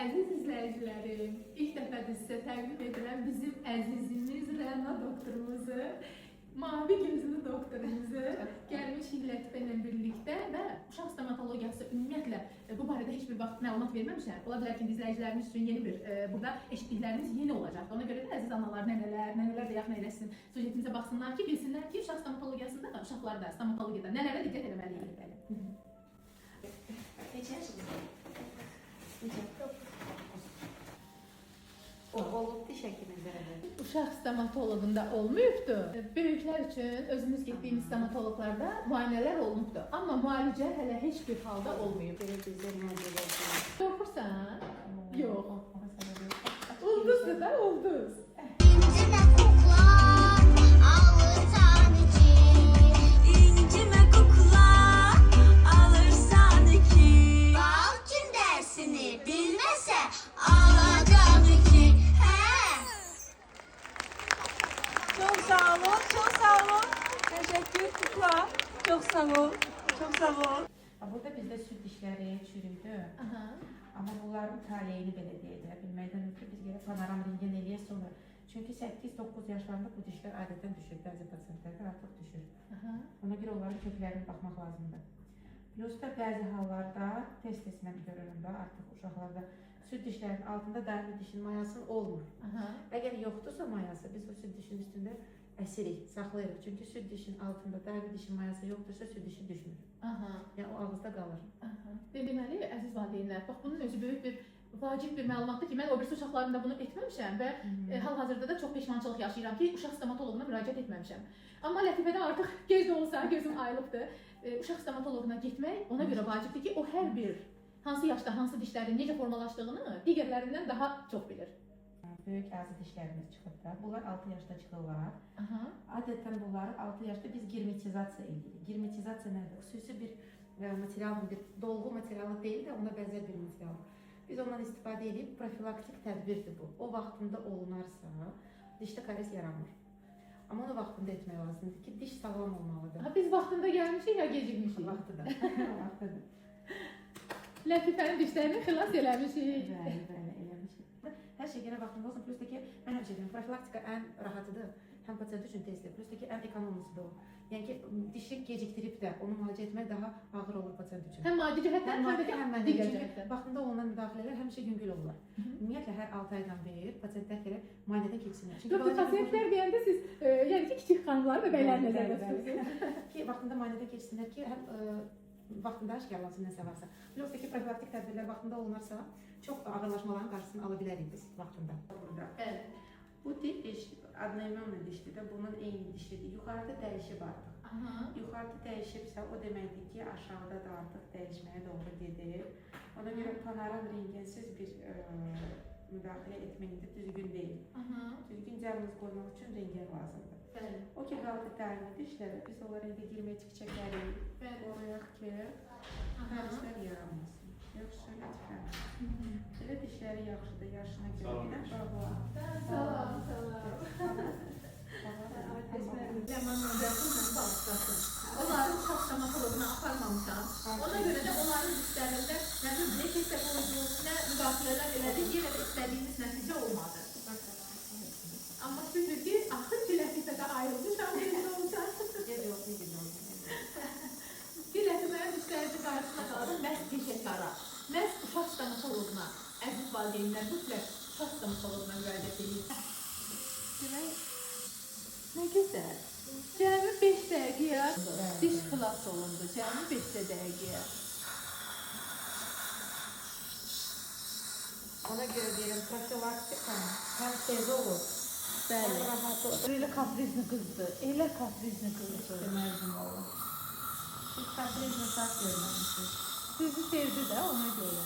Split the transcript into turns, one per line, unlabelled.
Əziz izləyicilərim, ilk dəfədir sizə təqdim edirəm bizim əzizimiz Rəna doktorumuzu, mavi gözlü doktorumuzu gəlmişik Lətifə ilə birlikdə və uşaq stomatologiyası ümumiyyətlə bu barədə heç bir vaxt məlumat verməmişəm. Ola bilər ki, izləyicilərimiz üçün yeni bir, burada eşitdiklərimiz yeni olacaq. Ona görə də əziz analar, nənələr də yaxın eləsin, sujetimizə baxsınlar ki, bilsinlər ki, uşaq stomatologiyasında da, uşaqlarda, stomatologiyada nələrə diqqət eləməliyik.
Neçə yaşınızda? Olub diş həkimində.
Uşaq stomatoloqunda olmayıbdı. Böyüklər üçün özümüz getdiyimiz stomatoloqlarda müayinələr olunubdu. Amma müalicə hələ heç bir halda olmayıb.
Belə bizdə müalicə olsun.
Qorxursan? Yox. Ulduzdur da, ulduz.
İncime kokla, alırsan iki. İncime kokla, alırsan iki. Bal kim dersini bilmese, alacağım iki.
Çok sağ olun, çok sağ olun. Teşekkür kukla. Çok sağ ol, çok sağ ol.
Burada bizdə süd dişləri çürüydü.
Aha.
Amma bunların taleyini belə deyə bilməkdən ötürü biz gəlib panoram rentgen eləyək sonra. Çünki 8-9 yaşlarında bu dişlər adətən düşür, bəzi pasientlərdə artıq düşür.
Aha.
Ona görə onların köklərinə baxmaq lazımdır. Plus da bəzi hallarda tez-tez mən görürüm də artıq uşaqlarda süd dişlərinin altında daimi dişin mayası olmur.
Aha.
Əgər yoxdursa mayası, biz o süd dişin üstündə əsirik, saxlayırıq. Çünki süd dişin altında daimi dişin mayası yoxdursa süd dişi düşmür.
Aha.
Yəni o ağızda qalır.
Aha. Deməli, əziz valideynlər, bax bunun özü böyük bir vacib bir məlumatdır ki, mən o birisi uşaqlarımda bunu etməmişəm və hal-hazırda da çox peşmançılıq yaşayıram ki, uşaq stomatoloquna müraciət etməmişəm. Amma Lətifədə artıq gec də olsa, gözüm ayılıbdır. Uşaq stomatoloquna getmək ona görə vacibdir ki, o hər bir hansı yaşda hansı dişlərin necə formalaşdığını digərlərindən daha çox bilir.
Böyük ağzı dişlərimiz çıxıb da. Bunlar 6 yaşda çıxırlar.
Aha.
Adətən bunları 6 yaşda biz girmetizasiya edirik. Girmetizasiya nədir? Xüsusi bir materialın, bir dolğu materialı deyil də ona bənzər bir material. Biz ondan istifadə edib profilaktik tədbirdir bu. O vaxtında olunarsa dişdə karies yaranmır. Amma onu vaxtında etmək lazımdır ki, diş sağlam olmalıdır.
Ha, biz vaxtında gəlmişik ya gecikmişik?
Vaxtıdır. Vaxtıdır.
Lətifənin dişlərini xilas eləmişik.
Bəli, eləmişik. Hər şey yenə vaxtında olsun. Plus da ki, mən həmişə deyirəm, profilaktika ən rahatıdır. Həm pasiyent üçün tezdir. Plus da ki, ən ekonomisidir o. Yəni ki, dişi gecikdirib də onu müalicə etmək daha ağır olur pasiyent üçün.
Həm maddi cəhətdən, həm də
həm
digər
çünki
cəhətdən.
vaxtında olunan müdaxilələr həmişə yüngül olur. Ümumiyyətlə hər 6 aydan bir pasiyentlər gəlir müayinədən keçsinlər.
Doktor, pasiyentlər deyəndə siz, yəni ki, kiçik xanımları və bəyləri nəzərdə tutursunuz.
Ki, vaxtında müayinədən keçsinlər ki, həm vaxtında aşkarlansın nəsə varsa. Yoxsa ki, profilaktik tədbirlər vaxtında olunarsa, çox ağırlaşmaların qarşısını ala bilərik biz vaxtında.
Bəli.
Bu diş adenoimmün dişdir də, bunun eyni dişidir. Yuxarıda dəyişib artıq. Yuxarıda dəyişibsə, o deməkdir ki, aşağıda da artıq dəyişməyə doğru gedir. Ona görə panoram rengensiz bir müdaxilə etmək də düzgün deyil. Düzgün diaqnoz qoymaq üçün rengen lazımdır. O ki, qaldı daimi dişlərə, biz onlara indi girmetik çəkərik. Orayaq ki, karislər yaranmasın. Yaxşı, lütfən. Belə dişləri yaxşıdır, yaşına görə. Bir də bağlar.
Salam, salam. Onların uşaq stomatoloquna aparmamışam. Ona görə də onların dişlərində nə kestepoloji, nə müdaxilələr elədik, yenə də istədiyimiz nəticə olmadı. Amma şükür ki, axır ki, Lətifədə ayrılmışam, gecə olsa.
Gecə olsun, gecə olsun.
Bir Lətifənin dişlərinin qarşısına qaldım, məhz diş etara. Məhz uşaq stomatoloquna, əziz valideynlər, mütləq uşaq stomatoloquna müraciət edir. Demək, nə gözəl. Cəmi 5 dəqiqəyə diş xilas olundu, cəmi 5 dəqiqəyə.
Ona görə deyirəm, profilaktika həm tez olur.
Bəli. Elə kaprizli qızdır, elə kaprizli qızdır.
Məzun olur. Siz kaprizli saç görməmişsiniz.
Sizi sevdi də ona görə.